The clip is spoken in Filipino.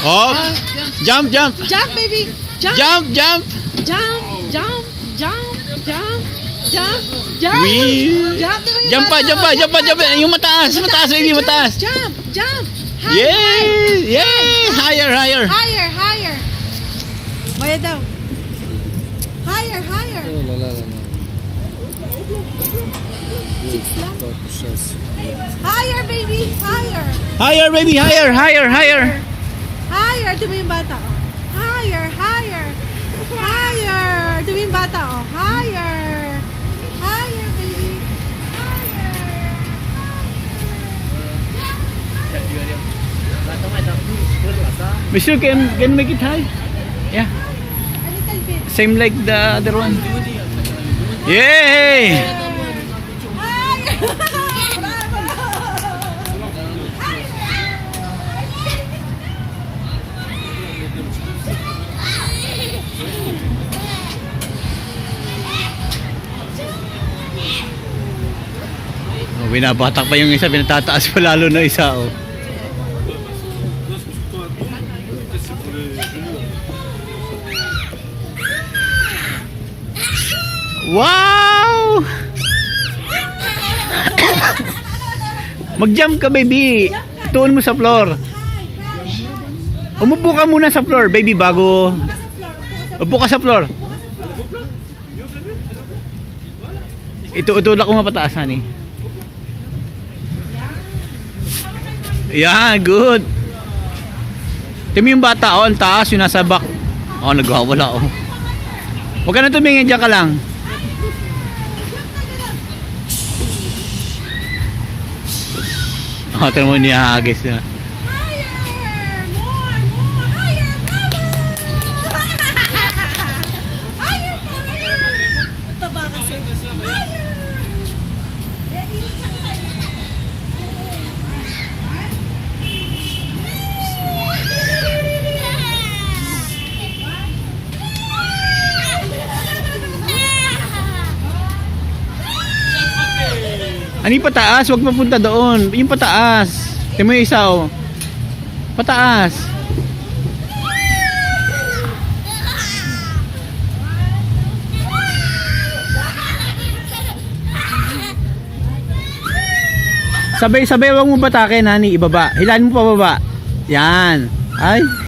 Oh, jump, jump. Jump, baby. Jump. Jump, jump. Jump, jump, jump, jump, jump, jump. Wee. Jump, diba yung Jump pa, bata? jump pa, jump pa, jump pa. Yung mataas, mataas, baby, mataas. Jump, jump. High, Yay! Yay! Higher, higher. Higher, higher. Maya daw. Higher, higher. Higher, baby. Higher. Higher, baby, higher, higher, higher. Higher. Diba yung bata? Oh. Higher, higher. Higher. Diba yung bata? Oh. Higher. Higher, baby. Higher. Monsieur, can make it high? Yeah. A little bit. Same like the other one. Yay! Higher. Oh, binabatak pa yung isa, pinatataas pa lalo na isa. Oh. Wow! Mag-jump ka, baby. Tuon mo sa floor. Umupo ka muna sa floor, baby, bago. Upo ka sa floor. Itulak ko mapataas, honey. Yan, good. Tingnan yung bata, oh, ang taas, yung nasa back. Oh, nagwawala, oh. Huwag ka na tumingin, dyan ka lang. Oh, tingnan mo niya, hagis na. Higher. More, more. Higher, higher, higher. Taba kasi. Higher. Ano yung pataas? Huwag mapunta doon. Yung pataas. Tingnan mo yung isa, oh. Pataas. Sabay-sabay, huwag mo batakin, honey. Ibaba. Hilahin mo pa baba. Yan. Ay.